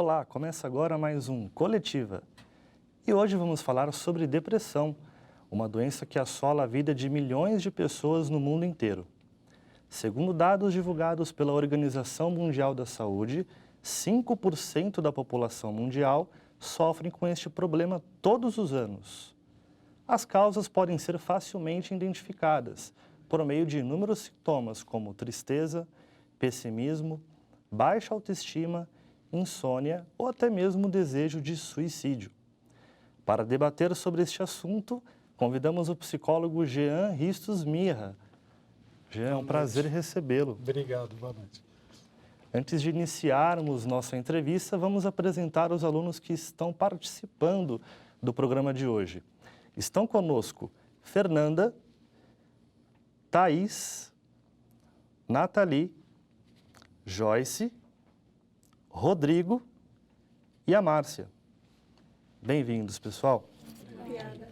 Olá, começa agora mais um Coletiva. E hoje vamos falar sobre depressão, uma doença que assola a vida de milhões de pessoas no mundo inteiro. Segundo dados divulgados pela Organização Mundial da Saúde, 5% da população mundial sofrem com este problema todos os anos. As causas podem ser facilmente identificadas por meio de inúmeros sintomas como tristeza, pessimismo, baixa autoestima, insônia ou até mesmo desejo de suicídio. Para debater sobre este assunto, convidamos o psicólogo Jean Ristos Mirra. Jean, é um prazer recebê-lo. Obrigado, boa noite. Antes de iniciarmos nossa entrevista, vamos apresentar os alunos que estão participando do programa de hoje. Estão conosco Fernanda, Thaís, Nathalie, Joyce, Rodrigo e a Márcia. Bem-vindos, pessoal. Obrigada.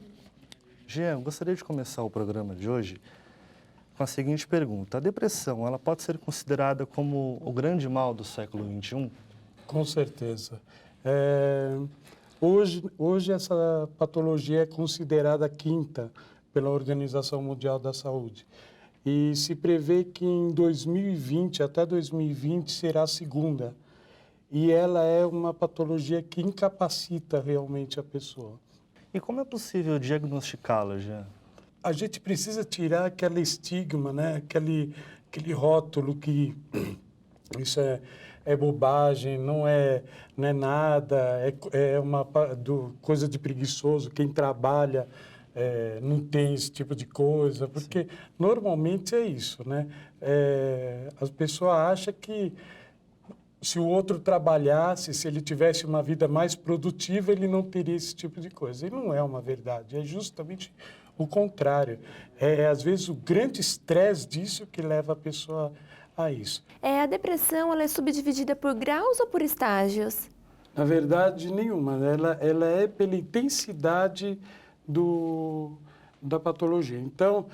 Jean, gostaria de começar o programa de hoje com a seguinte pergunta. A depressão, ela pode ser considerada como o grande mal do século XXI? Com certeza. Hoje essa patologia é considerada a quinta pela Organização Mundial da Saúde. E se prevê que em 2020, até 2020, será a segunda. E ela é uma patologia que incapacita realmente a pessoa. E como é possível diagnosticá-la, Jean? A gente precisa tirar aquele estigma, né? aquele rótulo que isso é bobagem, não é nada, é uma coisa de preguiçoso, quem trabalha não tem esse tipo de coisa, porque Sim. Normalmente é isso, né? As pessoas acham que se o outro trabalhasse, se ele tivesse uma vida mais produtiva, ele não teria esse tipo de coisa. E não é uma verdade, é justamente o contrário. Às vezes, o grande estresse disso que leva a pessoa a isso. A depressão, ela é subdividida por graus ou por estágios? Na verdade, nenhuma. Ela é pela intensidade da patologia. Então,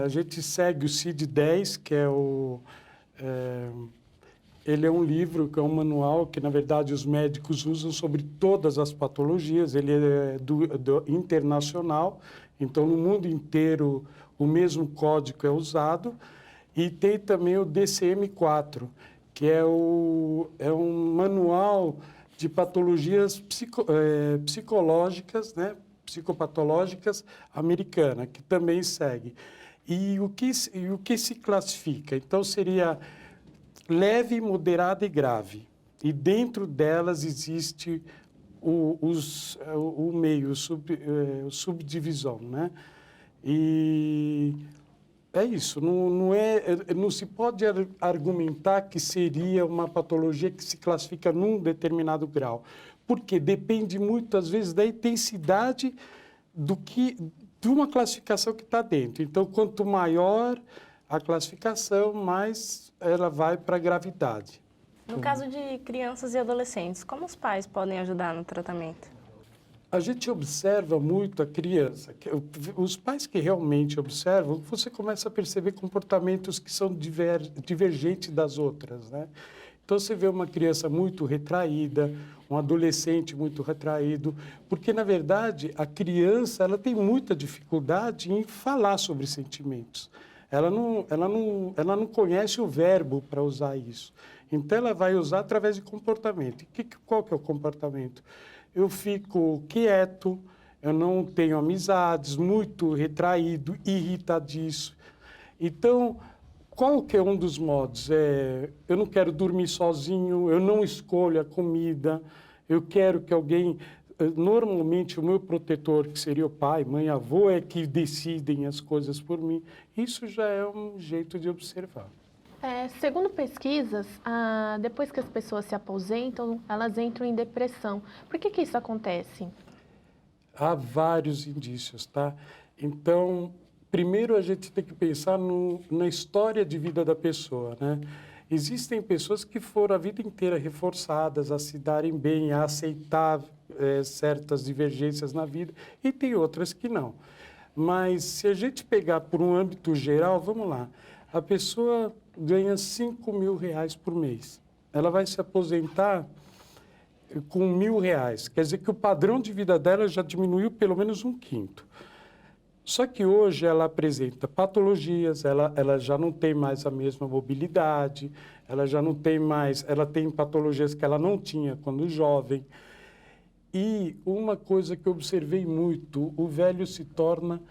a gente segue o CID-10, que é ele é um livro, que é um manual que, na verdade, os médicos usam sobre todas as patologias. Ele é internacional, então, no mundo inteiro, o mesmo código é usado. E tem também o DCM-4, que é um manual de patologias psicológicas, né, psicopatológicas americana, que também segue. E o que se classifica? Então, seria leve, moderada e grave. E dentro delas existe o meio, subdivisão, né? E é isso. Não se pode argumentar que seria uma patologia que se classifica num determinado grau, porque depende muitas vezes da intensidade de uma classificação que está dentro. Então, quanto maior a classificação, mais ela vai para a gravidade. No caso de crianças e adolescentes, como os pais podem ajudar no tratamento? A gente observa muito a criança. Os pais que realmente observam, você começa a perceber comportamentos que são divergentes das outras, né? Então, você vê uma criança muito retraída, um adolescente muito retraído, porque, na verdade, a criança ela tem muita dificuldade em falar sobre sentimentos. Ela não conhece o verbo para usar isso. Então, ela vai usar através de comportamento. Qual que é o comportamento? Eu fico quieto, eu não tenho amizades, muito retraído, irritadiço. Então, qual que é um dos modos? Eu não quero dormir sozinho, eu não escolho a comida, eu quero que alguém... Normalmente, o meu protetor, que seria o pai, mãe, avô, é que decidem as coisas por mim. Isso já é um jeito de observar. Segundo pesquisas, depois que as pessoas se aposentam, elas entram em depressão. Por que isso acontece? Há vários indícios, tá? Então, primeiro a gente tem que pensar na história de vida da pessoa, né? Existem pessoas que foram a vida inteira reforçadas a se darem bem, a aceitar certas divergências na vida, e tem outras que não. Mas se a gente pegar por um âmbito geral, vamos lá, a pessoa ganha R$5.000 por mês. Ela vai se aposentar com R$ 1.000. Quer dizer que o padrão de vida dela já diminuiu pelo menos 1/5. Só que hoje ela apresenta patologias, ela já não tem mais a mesma mobilidade, ela já não tem mais, ela tem patologias que ela não tinha quando jovem. E uma coisa que eu observei muito, o velho se torna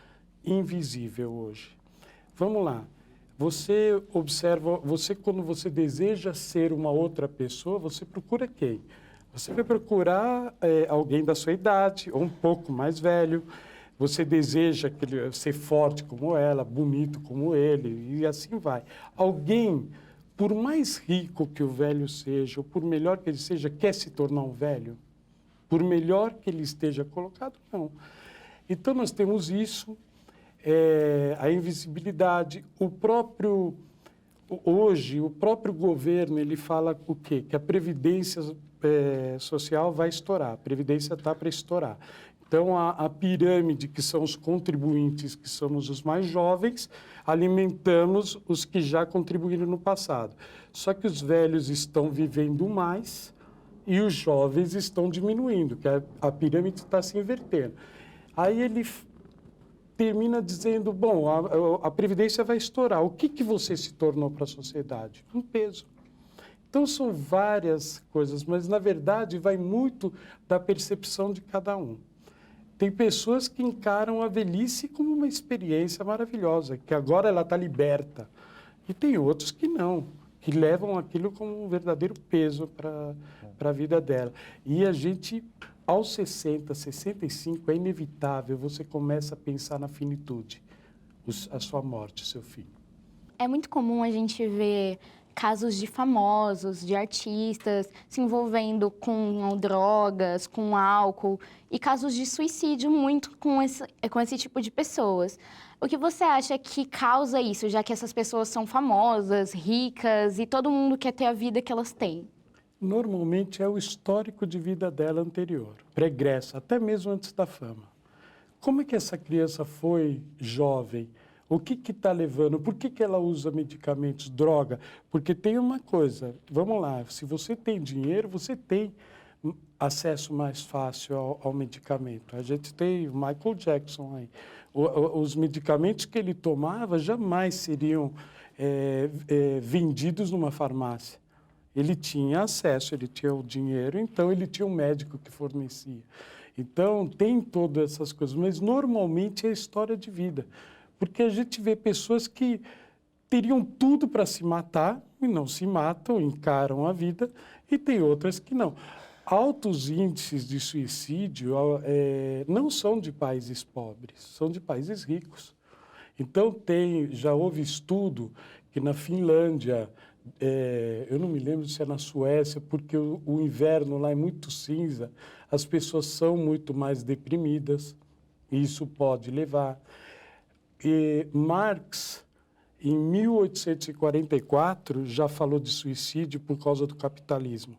invisível hoje. Vamos lá. Você observa, quando você deseja ser uma outra pessoa, você procura quem? Você vai procurar alguém da sua idade, ou um pouco mais velho. Você deseja ser forte como ela, bonito como ele, e assim vai. Alguém, por mais rico que o velho seja, ou por melhor que ele seja, quer se tornar um velho? Por melhor que ele esteja colocado, não. Então, nós temos isso, a invisibilidade. Hoje, o próprio governo, ele fala o quê? Que a Previdência Social vai estourar, a Previdência está para estourar. Então, a pirâmide, que são os contribuintes, que somos os mais jovens, alimentamos os que já contribuíram no passado. Só que os velhos estão vivendo mais e os jovens estão diminuindo, que a pirâmide está se invertendo. Aí ele termina dizendo, bom, a Previdência vai estourar. O que você se tornou para a sociedade? Um peso. Então, são várias coisas, mas, na verdade, vai muito da percepção de cada um. Tem pessoas que encaram a velhice como uma experiência maravilhosa, que agora ela está liberta. E tem outros que não, que levam aquilo como um verdadeiro peso para a vida dela. E a gente, aos 60, 65, é inevitável, você começa a pensar na finitude, a sua morte, seu fim. É muito comum a gente ver casos de famosos, de artistas se envolvendo com drogas, com álcool e casos de suicídio muito com esse tipo de pessoas. O que você acha que causa isso, já que essas pessoas são famosas, ricas e todo mundo quer ter a vida que elas têm? Normalmente é o histórico de vida dela anterior, pregressa, até mesmo antes da fama. Como é que essa criança foi jovem? O que está levando? Por que ela usa medicamentos, droga? Porque tem uma coisa, vamos lá, se você tem dinheiro, você tem acesso mais fácil ao medicamento. A gente tem o Michael Jackson aí. Os medicamentos que ele tomava jamais seriam vendidos numa farmácia. Ele tinha acesso, ele tinha o dinheiro, então ele tinha um médico que fornecia. Então, tem todas essas coisas, mas normalmente é história de vida. Porque a gente vê pessoas que teriam tudo para se matar e não se matam, encaram a vida, e tem outras que não. Altos índices de suicídio não são de países pobres, são de países ricos. Então, já houve estudo que na Finlândia, eu não me lembro se é na Suécia, porque o inverno lá é muito cinza, as pessoas são muito mais deprimidas, e isso pode levar. E Marx, em 1844, já falou de suicídio por causa do capitalismo.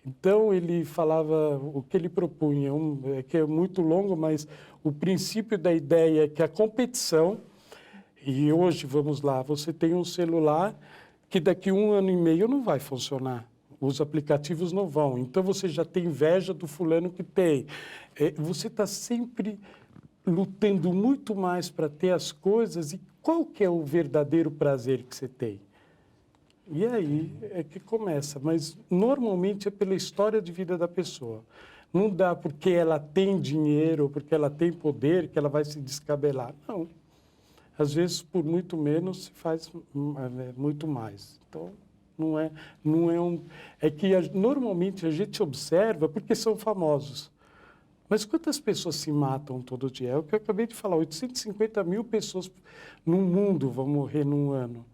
Então, ele falava, o que ele propunha, que é muito longo, mas o princípio da ideia é que a competição, e hoje, vamos lá, você tem um celular que daqui 1 ano e meio não vai funcionar. Os aplicativos não vão. Então, você já tem inveja do fulano que tem. Você está sempre lutando muito mais para ter as coisas, e qual que é o verdadeiro prazer que você tem? E aí é que começa, mas normalmente é pela história de vida da pessoa. Não dá porque ela tem dinheiro, porque ela tem poder, que ela vai se descabelar. Não. Às vezes, por muito menos, se faz muito mais. Então, não é que normalmente a gente observa porque são famosos. Mas quantas pessoas se matam todo dia? É o que eu acabei de falar, 850 mil pessoas no mundo vão morrer num ano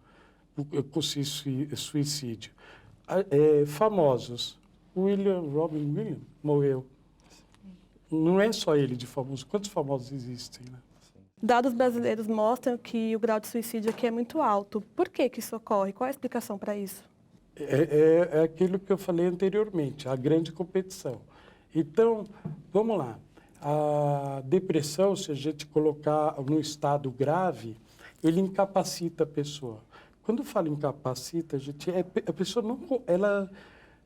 com suicídio. Famosos. Robin Williams morreu. Não é só ele de famoso. Quantos famosos existem, né? Dados brasileiros mostram que o grau de suicídio aqui é muito alto. Por que isso ocorre? Qual é a explicação para isso? É aquilo que eu falei anteriormente, a grande competição. Então, vamos lá. A depressão, se a gente colocar no estado grave, ele incapacita a pessoa. Quando eu falo incapacita, a pessoa não, ela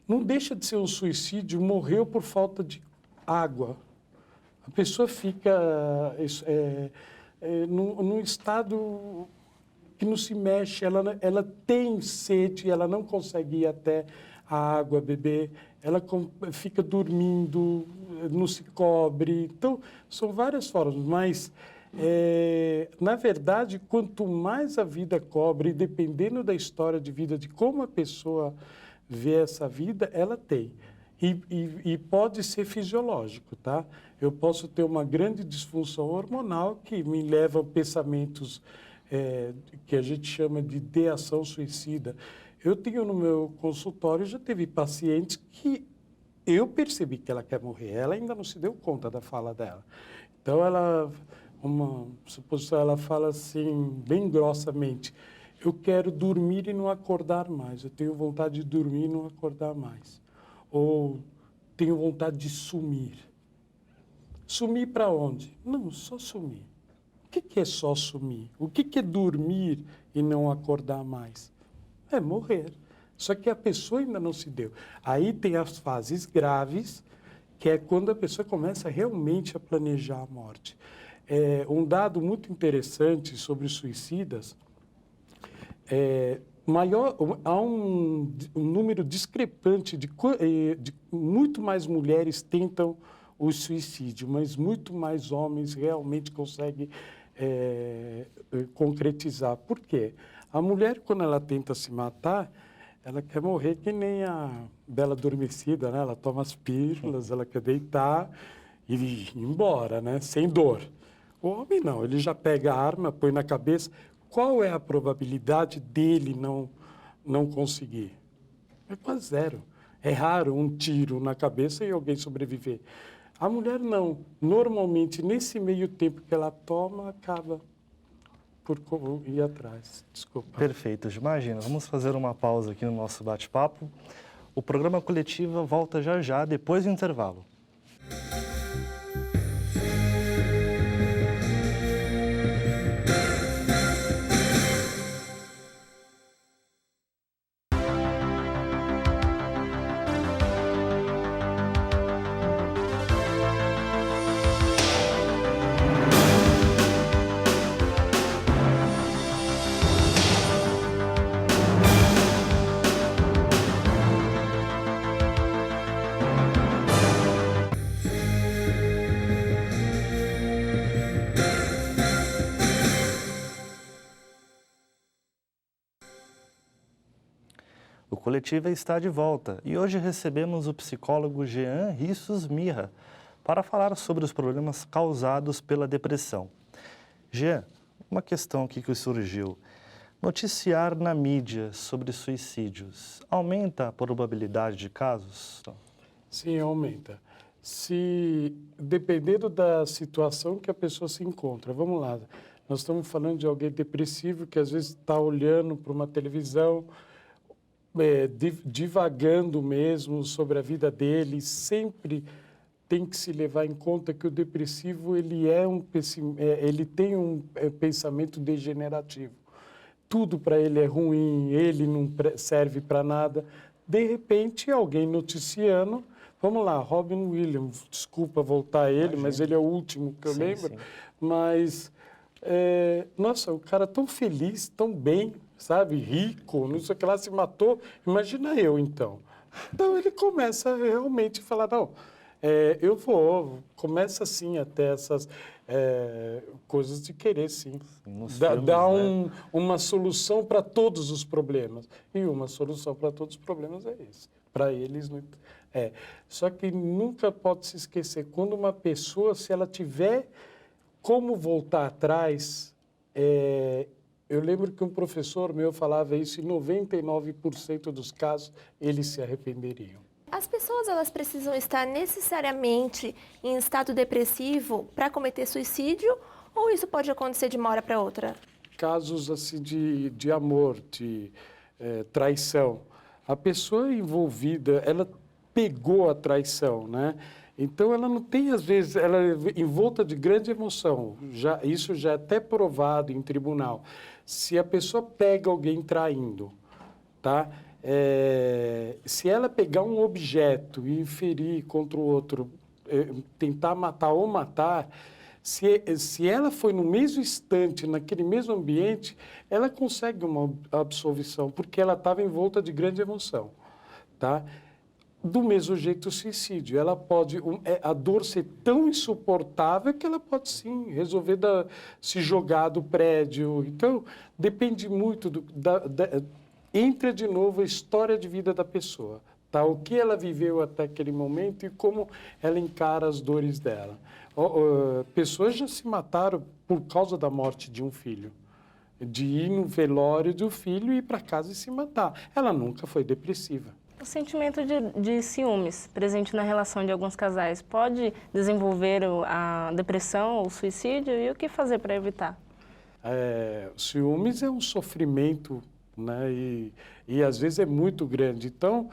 não deixa de ser um suicídio, morreu por falta de água. A pessoa fica num estado que não se mexe, ela tem sede, ela não consegue ir até a água beber, ela fica dormindo, não se cobre. Então, são várias formas, mas, na verdade, quanto mais a vida cobre, dependendo da história de vida, de como a pessoa vê essa vida, ela tem. E pode ser fisiológico, tá? Eu posso ter uma grande disfunção hormonal que me leva a pensamentos que a gente chama de ideação suicida. Eu tenho no meu consultório, já teve pacientes que eu percebi que ela quer morrer. Ela ainda não se deu conta da fala dela. Então, ela fala assim, bem grossamente, eu quero dormir e não acordar mais. Eu tenho vontade de dormir e não acordar mais. Ou tenho vontade de sumir. Sumir para onde? Não, só sumir. O que é só sumir? O que é dormir e não acordar mais? É morrer. Só que a pessoa ainda não se deu. Aí tem as fases graves, que é quando a pessoa começa realmente a planejar a morte. Um dado muito interessante sobre os suicidas, há um número discrepante de muito mais mulheres tentam o suicídio, mas muito mais homens realmente conseguem concretizar. Por quê? A mulher, quando ela tenta se matar, ela quer morrer que nem a Bela Adormecida, né? Ela toma as pílulas, ela quer deitar e ir embora, né? Sem dor. O homem não, ele já pega a arma, põe na cabeça. Qual é a probabilidade dele não conseguir? É quase zero. É raro um tiro na cabeça e alguém sobreviver. A mulher não. Normalmente, nesse meio tempo que ela toma, acaba por ir atrás. Desculpa. Perfeito, imagina. Vamos fazer uma pausa aqui no nosso bate-papo. O programa Coletiva volta já, depois do intervalo. O Coletiva está de volta e hoje recebemos o psicólogo Jean Rissos Mirra para falar sobre os problemas causados pela depressão. Jean, uma questão aqui que surgiu. Noticiar na mídia sobre suicídios aumenta a probabilidade de casos? Sim, aumenta. Dependendo da situação que a pessoa se encontra. Vamos lá, nós estamos falando de alguém depressivo que às vezes está olhando para uma televisão, divagando mesmo sobre a vida dele. Sempre tem que se levar em conta que o depressivo ele tem um pensamento degenerativo. Tudo para ele é ruim, ele não serve para nada. De repente, alguém noticiando, vamos lá, Robin Williams, desculpa voltar a ele, mas ele é o último que eu lembro. Sim. Mas, nossa, o cara tão feliz, tão bem, sabe, rico, não sei o que lá, se matou. Imagina eu, então. Então, ele começa realmente a falar, não, começa assim até essas coisas de querer, sim. Dar uma solução para todos os problemas. E uma solução para todos os problemas é esse. Para eles, não é. Só que nunca pode se esquecer, quando uma pessoa, se ela tiver como voltar atrás, eu lembro que um professor meu falava isso, em 99% dos casos, eles se arrependeriam. As pessoas, elas precisam estar necessariamente em estado depressivo para cometer suicídio ou isso pode acontecer de uma hora para outra? Casos assim de amor, de traição. A pessoa envolvida, ela pegou a traição, né? Então, ela não tem, às vezes, ela é envolta de grande emoção. Isso já é até provado em tribunal. Se a pessoa pega alguém traindo, tá? Se ela pegar um objeto e ferir contra o outro, tentar matar ou matar, se ela foi no mesmo instante, naquele mesmo ambiente, ela consegue uma absolvição, porque ela estava envolta de grande emoção, tá? Do mesmo jeito, o suicídio. Ela pode, a dor ser tão insuportável que ela pode, sim, resolver se jogar do prédio. Então, depende muito entra de novo a história de vida da pessoa, tá? O que ela viveu até aquele momento e como ela encara as dores dela. Pessoas já se mataram por causa da morte de um filho, de ir no velório do filho e ir para casa e se matar. Ela nunca foi depressiva. O sentimento de ciúmes presente na relação de alguns casais pode desenvolver a depressão ou o suicídio, e o que fazer para evitar? Ciúmes é um sofrimento, né? E às vezes é muito grande. Então,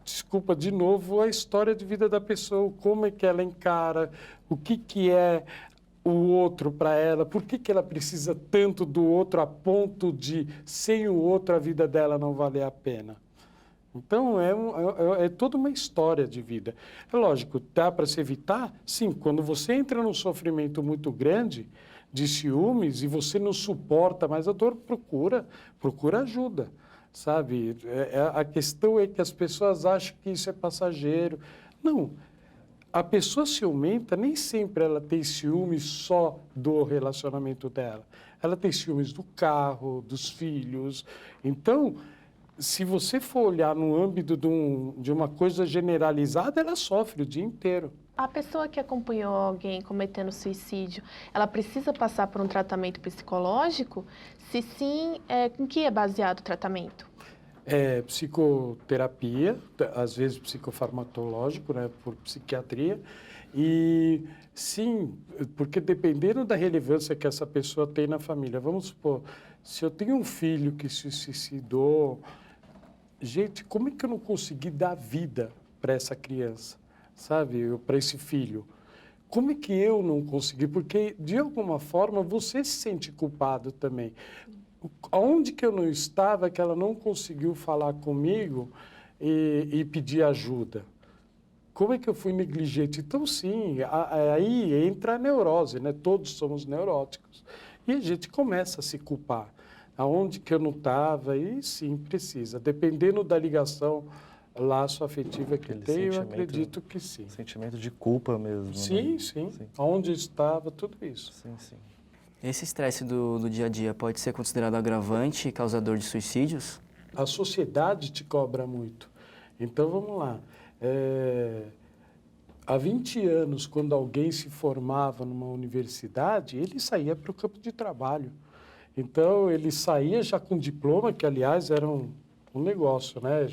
desculpa de novo, a história de vida da pessoa, como é que ela encara, o que é o outro para ela, por que ela precisa tanto do outro a ponto de, sem o outro, a vida dela não valer a pena. Então, é toda uma história de vida. É lógico, dá para se evitar? Sim, quando você entra num sofrimento muito grande de ciúmes e você não suporta mais a dor, procura ajuda, sabe? A questão é que as pessoas acham que isso é passageiro. Não. A pessoa ciumenta, nem sempre ela tem ciúmes só do relacionamento dela. Ela tem ciúmes do carro, dos filhos. Então, se você for olhar no âmbito de uma coisa generalizada, ela sofre o dia inteiro. A pessoa que acompanhou alguém cometendo suicídio, ela precisa passar por um tratamento psicológico? Se sim, em que é baseado o tratamento? Psicoterapia, às vezes psicofarmacológico, né, por psiquiatria. E sim, porque dependendo da relevância que essa pessoa tem na família, vamos supor, se eu tenho um filho que se suicidou, gente, como é que eu não consegui dar vida para essa criança, sabe, para esse filho? Como é que eu não consegui? Porque, de alguma forma, você se sente culpado também. Onde que eu não estava que ela não conseguiu falar comigo e pedir ajuda? Como é que eu fui negligente? Então, sim, aí entra a neurose, né? Todos somos neuróticos. E a gente começa a se culpar. Aonde que eu não estava? E sim, precisa. Dependendo da ligação, laço afetiva que tem, eu acredito que sim. Sentimento de culpa mesmo. Sim, né? sim. Aonde estava, tudo isso. Sim, sim. Esse estresse do dia a dia pode ser considerado agravante e causador de suicídios? A sociedade te cobra muito. Então, vamos lá. Há 20 anos, quando alguém se formava numa universidade, ele saía para o campo de trabalho. Então, ele saía já com diploma, que, aliás, era um negócio, né?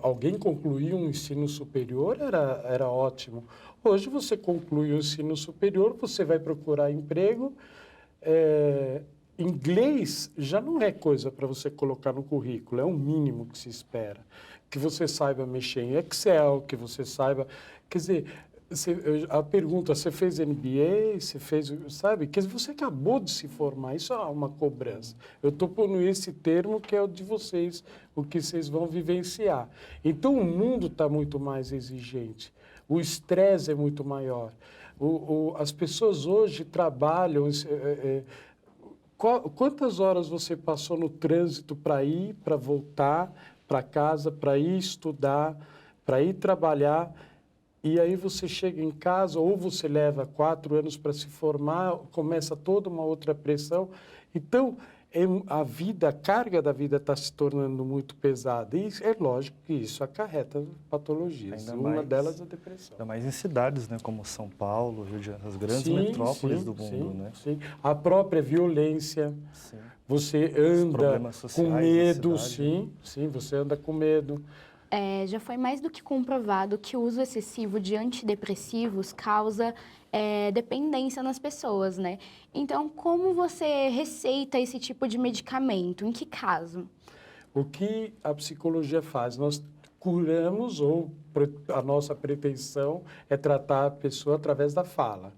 Alguém concluir um ensino superior era ótimo. Hoje, você conclui o ensino superior, você vai procurar emprego. Inglês já não é coisa para você colocar no currículo, é o mínimo que se espera. Que você saiba mexer em Excel, que você saiba... Quer dizer, a pergunta, você fez MBA, você fez... Sabe? Quer dizer, você acabou de se formar, isso é uma cobrança. Eu estou pondo esse termo que é o de vocês, o que vocês vão vivenciar. Então, o mundo está muito mais exigente. O estresse é muito maior. As pessoas hoje trabalham... Quantas horas você passou no trânsito para ir, para voltar para casa, para ir estudar, para ir trabalhar? E aí você chega em casa, ou você leva 4 anos para se formar, começa toda uma outra pressão. Então, a carga da vida está se tornando muito pesada. E é lógico que isso acarreta patologias. Uma delas é a depressão. Ainda mais em cidades, né, como São Paulo, Rio de Janeiro, as grandes metrópoles do mundo, né? Sim. A própria violência. Sim. Você anda com medo, sim, você anda com medo. Já foi mais do que comprovado que o uso excessivo de antidepressivos causa dependência nas pessoas, né? Então, como você receita esse tipo de medicamento? Em que caso? O que a psicologia faz? Nós curamos, ou a nossa pretensão é tratar a pessoa através da fala.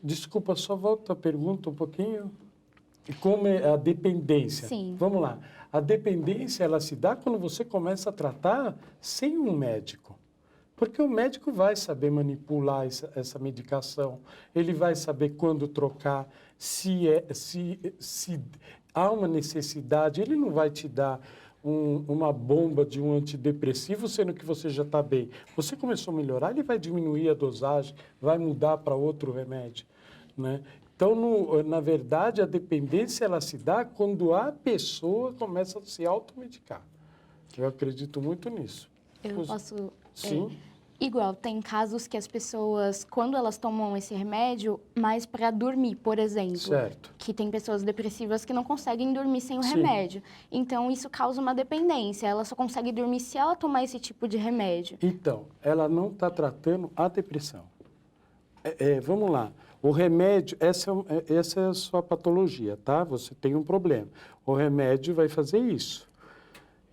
Desculpa, só volta a pergunta um pouquinho. como é a dependência. Sim. Vamos lá. A dependência, ela se dá quando você começa a tratar sem um médico. Porque o médico vai saber manipular essa medicação, ele vai saber quando trocar, se há uma necessidade, ele não vai te dar uma bomba de um antidepressivo, sendo que você já está bem. Você começou a melhorar, ele vai diminuir a dosagem, vai mudar para outro remédio, né? Então, na verdade, a dependência ela se dá quando a pessoa começa a se automedicar. Eu acredito muito nisso. Eu posso... Sim. Igual, tem casos que as pessoas, quando elas tomam esse remédio, mais para dormir, por exemplo. Certo. Que tem pessoas depressivas que não conseguem dormir sem o Sim. remédio. Então, isso causa uma dependência. Ela só consegue dormir se ela tomar esse tipo de remédio. Então, ela não está tratando a depressão. Vamos lá. O remédio, essa é a sua patologia, tá? Você tem um problema. O remédio vai fazer isso.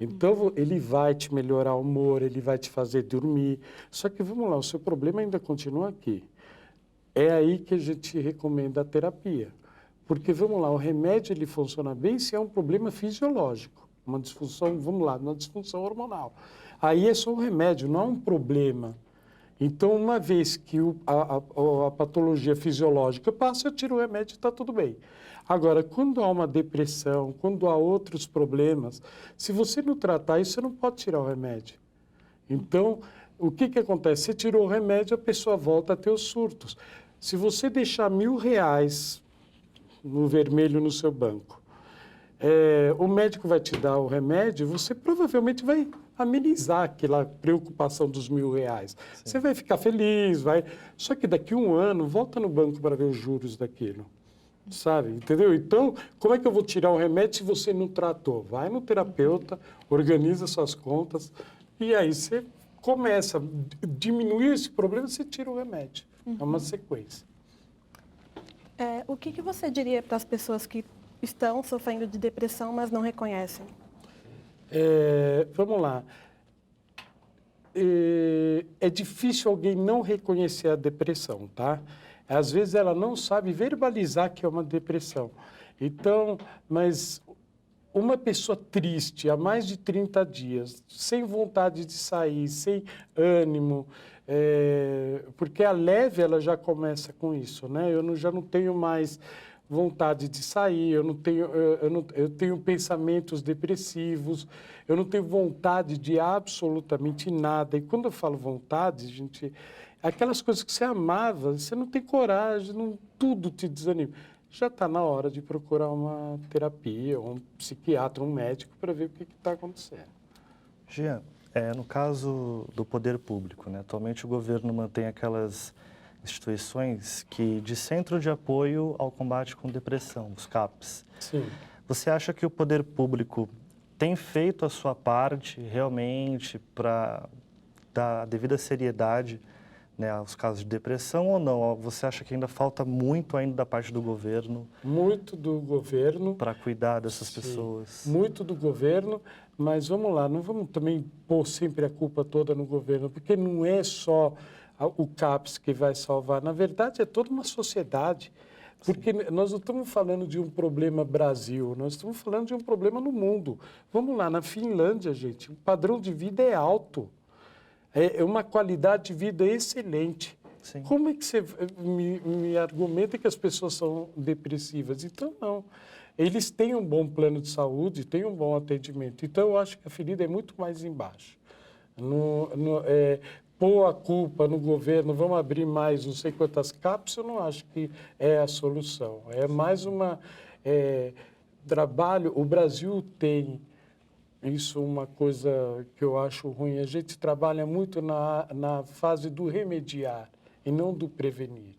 Então, ele vai te melhorar o humor, ele vai te fazer dormir. Só que, vamos lá, o seu problema ainda continua aqui. É aí que a gente recomenda a terapia. Porque, vamos lá, o remédio ele funciona bem se é um problema fisiológico. Uma disfunção, vamos lá, uma disfunção hormonal. Aí é só um remédio, não é um problema. Então, uma vez que a patologia fisiológica passa, eu tiro o remédio e está tudo bem. Agora, quando há uma depressão, quando há outros problemas, se você não tratar isso, você não pode tirar o remédio. Então, o que acontece? Você tirou o remédio, a pessoa volta a ter os surtos. Se você deixar R$1.000 no vermelho no seu banco, o médico vai te dar o remédio, você provavelmente vai amenizar aquela preocupação dos R$1.000. Você vai ficar feliz, só que daqui a um ano, volta no banco para ver os juros daquilo. Sabe? Entendeu? Então, como é que eu vou tirar o remédio se você não tratou? Vai no terapeuta, organiza suas contas e aí você começa a diminuir esse problema, você tira o remédio. É uma sequência. O que você diria para as pessoas que estão sofrendo de depressão, mas não reconhecem? Vamos lá. É difícil alguém não reconhecer a depressão, tá? Às vezes ela não sabe verbalizar que é uma depressão. Então, mas uma pessoa triste há mais de 30 dias, sem vontade de sair, sem ânimo, porque a leve ela já começa com isso, né? Eu já não tenho mais vontade de sair, eu tenho pensamentos depressivos, eu não tenho vontade de absolutamente nada. E quando eu falo vontade, gente, aquelas coisas que você amava, você não tem coragem, tudo te desanima. Já está na hora de procurar uma terapia, um psiquiatra, um médico, para ver o que está acontecendo. Jean, no caso do poder público, né, atualmente o governo mantém aquelas instituições de centro de apoio ao combate com depressão, os CAPs. Sim. Você acha que o poder público tem feito a sua parte realmente para dar a devida seriedade, né, aos casos de depressão ou não? Você acha que ainda falta muito ainda da parte do governo? Muito do governo. Para cuidar dessas Sim, pessoas? Muito do governo, mas vamos lá, não vamos também pôr sempre a culpa toda no governo, porque não é só o CAPS que vai salvar. Na verdade, é toda uma sociedade. Porque nós não estamos falando de um problema Brasil, nós estamos falando de um problema no mundo. Vamos lá, na Finlândia, gente, o padrão de vida é alto. É uma qualidade de vida excelente. Sim. Como é que você me argumenta que as pessoas são depressivas? Então, não. Eles têm um bom plano de saúde, têm um bom atendimento. Então, eu acho que a ferida é muito mais embaixo. Pôr a culpa no governo, vamos abrir mais não sei quantas CAPs, eu não acho que é a solução. É mais trabalho. O Brasil tem isso, uma coisa que eu acho ruim. A gente trabalha muito na fase do remediar e não do prevenir,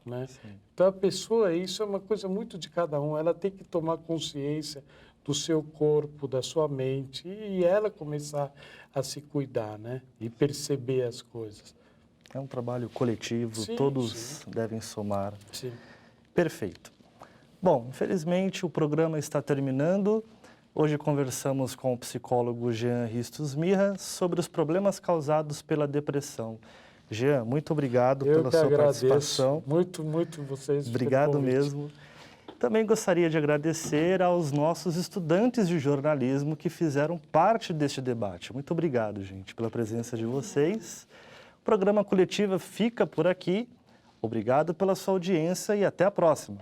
né? Então, a pessoa, isso é uma coisa muito de cada um. Ela tem que tomar consciência do seu corpo, da sua mente e ela começar a se cuidar, né? E perceber as coisas. É um trabalho coletivo, Sim, todos devem somar. Sim. Perfeito. Bom, infelizmente o programa está terminando. Hoje conversamos com o psicólogo Jean Ristos Mirra sobre os problemas causados pela depressão. Jean, muito obrigado pela sua participação. Muito, muito vocês. Obrigado mesmo. Também gostaria de agradecer aos nossos estudantes de jornalismo que fizeram parte deste debate. Muito obrigado, gente, pela presença de vocês. O programa Coletiva fica por aqui. Obrigado pela sua audiência e até a próxima.